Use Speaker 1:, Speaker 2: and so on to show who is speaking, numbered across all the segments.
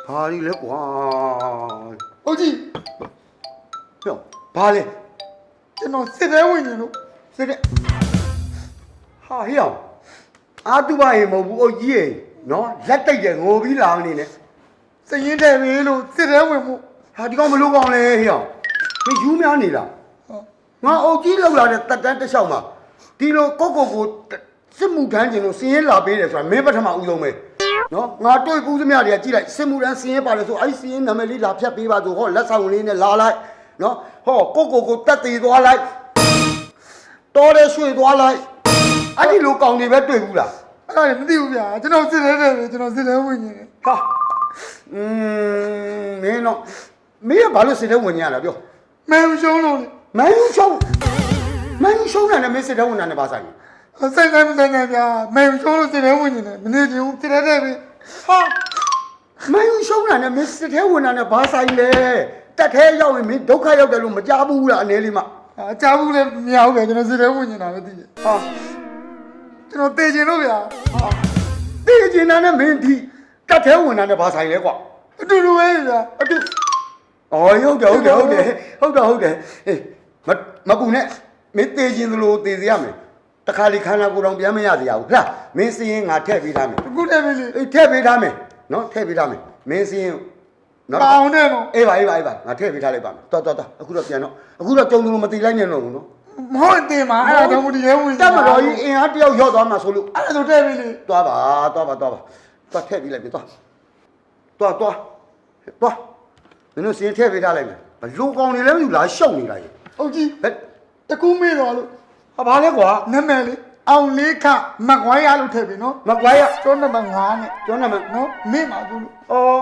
Speaker 1: ဘာကြီးလဲကွာ
Speaker 2: ဟုတ်ကြီး
Speaker 1: ဟဲ့ဘာလဲ
Speaker 2: ကျွန်တော်စစ်တဲဝင်နေလို့
Speaker 1: စစ်တဲ့ဟာဟေ့အောင်အာတူပါရေမဟုတ်ဘူးအုတ်ကြီးရေနော်လက်တိတ်တယ်ငိုပြီးလာနေနဲ့
Speaker 2: စရင်တယ်ပြီလို့စစ်တဲဝင်မှု
Speaker 1: ဟာဒီကောင်မလို့ကောင်းလဲဟေ့အောင်မင်းယူများနေလား
Speaker 2: ဟုတ်
Speaker 1: ငါအုတ်ကြီးလောက်လာတဲ့တက်တန်းတစ်လျှောက်မှာဒီလိုကိုစစ်မှုထမ်းကျင်လို့စင်းရဲလာပေးတယ်ဆိုတာမင်းပထမဦးဆုံးပဲနော်ငါတွေ့ကူးသမျှတွေကကြည့်လိုက်စစ်မှုထမ်းစင်းရဲပါတယ်ဆိုအဲ့ဒီစင်းရဲနာမည်လေးလာဖြတ်ပေးပါဆိုဟောလက်ဆောင်လေးနဲ့လာလိုက်နော်ဟောကိုတက်တည်သွားလိုက်တော်တယ်ရွှေ့သွားလိုက်အဲ့ဒီလိုကောင်တွေပဲတွေ့ဘူးလား
Speaker 2: အဲ့ဒါလည်းမသိဘူးဗျာကျွန်တော်စစ်တဲတယ်ပဲကျွန်တော်စစ်တဲဝင်နေတယ်
Speaker 1: ဟာမင်းတော့မင်းကဘာလို့စစ်တဲ့ဝင်ရတာပြော
Speaker 2: မင်းရှုံးလို့
Speaker 1: မန်ယူရှုံးတယ်နဲ့မင်းစစ်တဲ့ဝင်တာနဲ့ပါဆိုင်
Speaker 2: ဆိုင်ဆိုင်မဆိုင်ဆိုင်ဗျာမင်းရှုံးလို့စစ်တဲဝင်နေတယ်မနေချင်ဘူးစစ်တဲတယ်ပြီ
Speaker 1: ဟာမန်ယူရှုံးတာနဲ့မင်းစစ်တဲ့ဝင်တာနဲ့ဘာဆိုင်လဲတက်ထဲရောက်ရင်မင်းဒုက္ခရောက်တယ်လို့မကြားဘူးလားအနေလေးမှာ
Speaker 2: အချားဘူးလည်းမရဘူးဗျာကျွန်တော်စစ်တဲဝင်နေတာပဲသိတယ်
Speaker 1: ဟာ
Speaker 2: ကျွန်တော်တေချင်လို့ဗျာ
Speaker 1: သိကျင်တာနဲ့မင်းဒီတက်ထဲဝင်တာနဲ့ဘာဆိုင်လဲကွာ
Speaker 2: အတူတူပဲဗျာ
Speaker 1: အတူအော်ဟုတ်တယ်ဟေးမပူနဲ့မင်းသိကျင်သလိုသိစေရမယ်တခါလေခန္ဓာကိုယ်တော်ပြန်မရစေရဘူးဟလားမင်းစင်းရင်ငါထည့်ပေးထားမယ်
Speaker 2: အခုတည်းပဲလေ
Speaker 1: အေးထည့်ပေးထားမယ်နော်ထည့်ပေးထားမယ်မင်းစင်းနော်
Speaker 2: ပေါင်းတယ်နော်
Speaker 1: အေးပါငါထည့်ပေးထားလိုက်ပါမယ်တော်အခုတော့ပြန်တော့အခုတော့ကြုံလို့မသိလိုက်နဲ့တော့ဘူးနော်
Speaker 2: မဟုတ်တယ်မှာအဲ့ဒါကြောင့်မဒီရဲဝင်
Speaker 1: တက်မတော်ကြီးအင်အားတယောက်ရောက်သွားမှာဆိုလို့
Speaker 2: အဲ့ဒါဆိုတဲ့ပြီလေ
Speaker 1: သွားပါသွားထည့်ပေးလိုက်ပြီသွားမင်းတို့စင်းထည့်ပေးထားလိုက်မယ်ဘလူကောင်တွေလည်းမယူလားရှုံနေလိုက်
Speaker 2: ဟုတ်ကြီး
Speaker 1: ဘယ်
Speaker 2: တကူမေးသွားလို့
Speaker 1: ဟာဘာလဲကွာ
Speaker 2: နာမည်လေးအောင်လေးခမကွိုင်းရလို့ထည့်ပြီနော်
Speaker 1: မကွာရ
Speaker 2: ကျောင်းနံပါတ်5နဲ့
Speaker 1: ကျောင်းနာမည်
Speaker 2: နော်မေ့ပါဘူးလို့
Speaker 1: အော်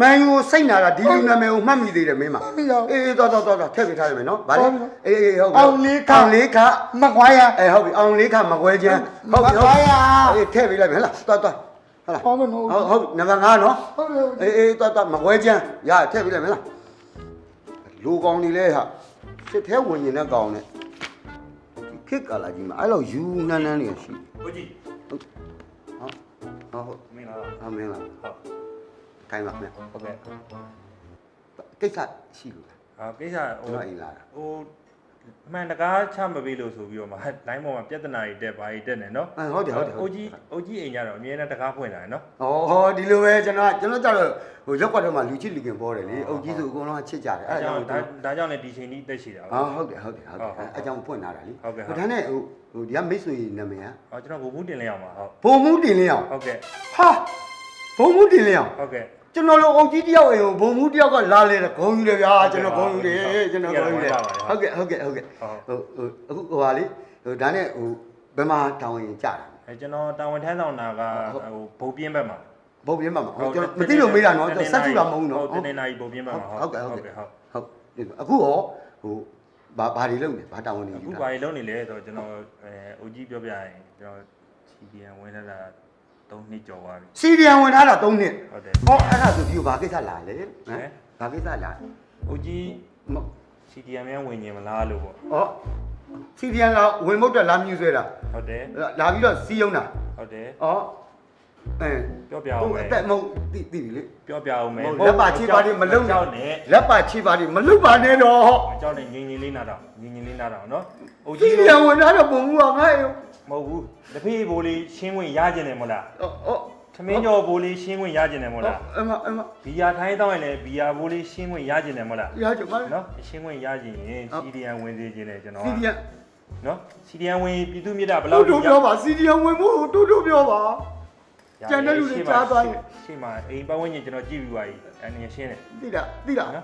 Speaker 1: မန်ယူစိတ်နာတာဒီလူနာမည်ကိုမှတ်မိသေးတယ်မင်းမ
Speaker 2: မှတ်မိရော
Speaker 1: အေးသွားထည့်ပေးထားလိုက်မယ်နော်ဗါလေအေးဟုတ်ပြီ
Speaker 2: အောင်လေးခ
Speaker 1: အောင်လေးခ
Speaker 2: မကွိုင်းရ
Speaker 1: အေးဟုတ်ပြီအောင်လေးခမကွဲချမ်းဟုတ်ပြီ
Speaker 2: မကွာရ
Speaker 1: အေးထည့်ပေးလိုက်မယ်ဟလားသွားဟုတ်လား
Speaker 2: ဟောမလို့
Speaker 1: ဟုတ်နံပါတ်5နော်
Speaker 2: ဟုတ်တယ်
Speaker 1: အေးသွားမကွဲချမ်းရထည့်ပေးလိုက်မယ်လားလူကောင်နေလဲဟာစစ်သေးဝင်နေတဲ့ကောင်နဲ့ခစ်ကလာကြီးမှာအဲ့လိုယူနန်းနေရှိ
Speaker 3: ကိုကြီး
Speaker 1: ဟုတ်
Speaker 3: မင်္ဂလာပါ
Speaker 1: အမင်းလား
Speaker 3: ဟုတ်
Speaker 1: ခိုင်းပါမယ်
Speaker 3: ဟုတ်ကဲ့
Speaker 1: ကိစ္စရှိလို့လား
Speaker 3: ကိစ္စဟို
Speaker 1: ကျွန်တော်အိမ်လာတာ
Speaker 3: ဟိုအမှန်တကားချမပေးလို့ဆိုပြီးတော့မှလိုင်းပေါ်မှာပြဿနာတွေတက်ဘာတွေတက်နေနော်
Speaker 1: ဟုတ်တယ်
Speaker 3: အိုကြီးအိမ်ကြတော့အမြဲတမ်းတကားဖွင့်လာတယ်နော်
Speaker 1: ဟောဒီလိုပဲကျွန်တော်ကြတော့ဟိုရက်ကွက်ထဲမှာလူချစ်လူခင်ပေါ်တယ်လေအုတ်ကြီးဆိုအကုန်လုံးချစ်ကြတယ်အဲ့ဒါကြောင့်
Speaker 3: ဒါကြောင့်လည်းဒီချိန်ကြီးတက်ရှိတာ
Speaker 1: ဟုတ်တယ်အကြောင်းဖွင့်လာတာလေ
Speaker 3: ဟုတ်ကဲ့
Speaker 1: ဒါနဲ့ဟိုဒီကမိတ်ဆွေနာမည်က
Speaker 3: ဟောကျွန်တော်ဘုံမှုတင်လဲအောင်ပါဟုတ်
Speaker 1: ဘုံမှုတင်လင်းအောင်
Speaker 3: ဟုတ်ကဲ့
Speaker 1: ဟာဘုံမှုတင်လင်းအောင်
Speaker 3: ဟုတ်ကဲ့
Speaker 1: ကျွန်တော်တို့အုတ်ကြီးတယောက်အိမ်ကိုဘုံမှုတယောက်ကလာလေဂုံယူတယ်ဗျာကျွန်တော်ဂုံယူတယ်ကျွန်တော်ဂုံယူတယ်ဟုတ်ကဲ့အခုဟိုဟာလေဟိုဒါနဲ့ဟိုဘယ်မှာတောင်းရင်ကြတာ
Speaker 3: ကျွန်တော်တာဝန်ထမ်းဆောင်တာကဟိုဘုံပြင်းဘက်မှာ
Speaker 1: ဘုံပြင်းမှာကျွန်တော်မသိလို့မေးတာနော်ဆက်ကြည့်တာမဟုတ်ဘူးနော်
Speaker 3: ဟုတ်တင်နေနိုင်ဘုံပြင်းဘက်မှာဟုတ်
Speaker 1: အခုရောဟိုဘာတွေလုပ်နေဘာတောင်းနေ
Speaker 3: အခုဘာတွေလုပ်နေလဲဆိုတော့ကျွန်တော်အိုကြီးပြောပြရင်ကျွန်တော် CDN ဝင်လာတာ3နှစ်ကျော်သွားပြီ
Speaker 1: စီဒီယံဝင်ထားတာ3နှစ်
Speaker 3: ဟုတ်တယ်
Speaker 1: ဟောအဲ့ဒါဆိုဒီကိုဘာကိစ္စလာလဲဟမ်ဘာကိစ္စလာ
Speaker 3: အိုကြီး CDN များဝင်ရင်မလားလို့ပေါ့
Speaker 1: ဟောစီဒီယံလာဝင်မုတ်တက်လာမြူဆွဲတာ
Speaker 3: ဟုတ်တယ်
Speaker 1: လာပြီးတော့စီးယုံတာ
Speaker 3: ဟုတ်တယ်
Speaker 1: ဟောအဲ
Speaker 3: ပြောပြအောင်မယ်
Speaker 1: အသက်မဟုတ်သိပြီလေ
Speaker 3: ပြောပြအောင်မယ်
Speaker 1: လက်ပါချေပါတွေမလုံ
Speaker 3: ကြောက်နဲ့
Speaker 1: လက်ပါချေပါတွေမလုံပါနဲ့တော့
Speaker 3: ကြောက်နဲ့ငင်းငင်းလေးနာတော့ငင်းငင်းလေးနာတော့နော်အို
Speaker 1: စီ
Speaker 3: ကြီး
Speaker 1: ဒီယံဝင်ထားတော့ပုံမှုကငါ့ရော
Speaker 3: မဟုတ်ဘူးတဖေးဘိုးလေးရှင်းဝင်ရကျင်တယ်မို့လား
Speaker 1: ဟော
Speaker 3: သမင်းကျော်ဘိုးလေးရှင်းဝင်ရကျင်တယ်မို့လား
Speaker 1: အမ
Speaker 3: ဘီယာထိုင်းတောင်းရင်လည်းဘီယာဘိုးလေးရှင်းဝင်ရကျင်တယ်မို့လား
Speaker 1: ရကြပါ
Speaker 3: နော်ရှင်းဝင်ရကျင်ရင် CDN ဝင်စေခြင်းတယ်ကျွန်တော်
Speaker 1: စီဒီယံ
Speaker 3: နော် CDN ဝင်ပြည်သူမြစ်တာဘယ်
Speaker 1: တို့
Speaker 3: လောက်
Speaker 1: တို့ပြောပါစီဒီယံဝင်မှုတို့ပြောပါကျန်တဲ့လူတွေကြားသွားရင်
Speaker 3: ရှင်းမှာအိမ်ပတ်ဝန်းကျင်ကျွန်တော်ကြည့်ပြီးပါပြီအနေရှင်းတယ်
Speaker 1: သိတာနော်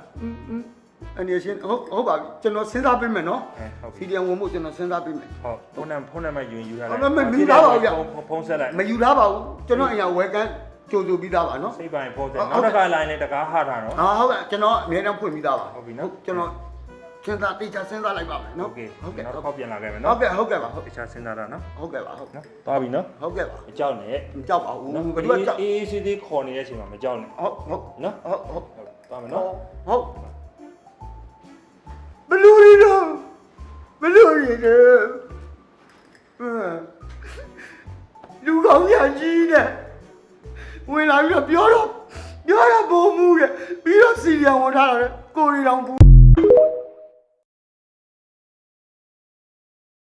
Speaker 1: အနေရှင်ဟုတ်ပါပြီကျွန်တော်စဉ်းစားပေးမယ်နော်
Speaker 3: ဟုတ်ပြီ
Speaker 1: စီဒီယံဝင်မှုကျွန်တော်စဉ်းစားပေးမယ်
Speaker 3: ဟုတ်ဖုန်းနံပါတ်ယူထား
Speaker 1: ဟုတ်မယူထားပါဘူးဗျ
Speaker 3: ဖုန်းဆက်လိုက်
Speaker 1: မယူထားပါဘူးကျွန်တော်အရင်ဝယ်ကန်ကြိုဆိုပြီးသားပါနော်
Speaker 3: စိတ်ပိုင်းဖုန်းဆက်နောက်တစ်ခါလိုင်းနဲ့တကားဟထားနော်
Speaker 1: ဟုတ်ကဲ့ကျွန်တော်အမြဲတမ်းဖွင့်ပြီးသားပါ
Speaker 3: ဟုတ်ပြီနော်
Speaker 1: ကျွန်တော်စဉ်းစားတိကျစဉ်းစားလိုက်ပါမယ်နော်
Speaker 3: โอเคနောက်တစ်ခေါက်ပြန်လာခဲ့မယ်
Speaker 1: ဟု
Speaker 3: နော်
Speaker 1: တ်ကဲ့ပါဟုတ်
Speaker 3: တခြားစဉ်းစားတာနော်
Speaker 1: ဟုတ်ကဲ့ပါဟုတ်
Speaker 3: နော်သွားပြီနော်
Speaker 1: ဟုတ်ကဲ့ပါ
Speaker 3: မကြောက်နဲ့
Speaker 1: မကြောက်ပါဘူး
Speaker 3: နော်
Speaker 1: ဘယ်သူကကြောက်
Speaker 3: အေးဆေးသေးခေါ်နေတဲ့အချိန်မှာမကြောက်နဲ့
Speaker 1: ဟုတ်
Speaker 3: နော်
Speaker 1: သွားမယ်
Speaker 3: နော်
Speaker 1: ဟုတ်ဘလူရီတော့ဘလူရီတော့လူကောင်းရကြီးနဲ့ဝင်လာပြီးတော့ပြောတော့ဘုံမ ပြန်ဝင်ထားတာလေကိုရီတောင်ဘူး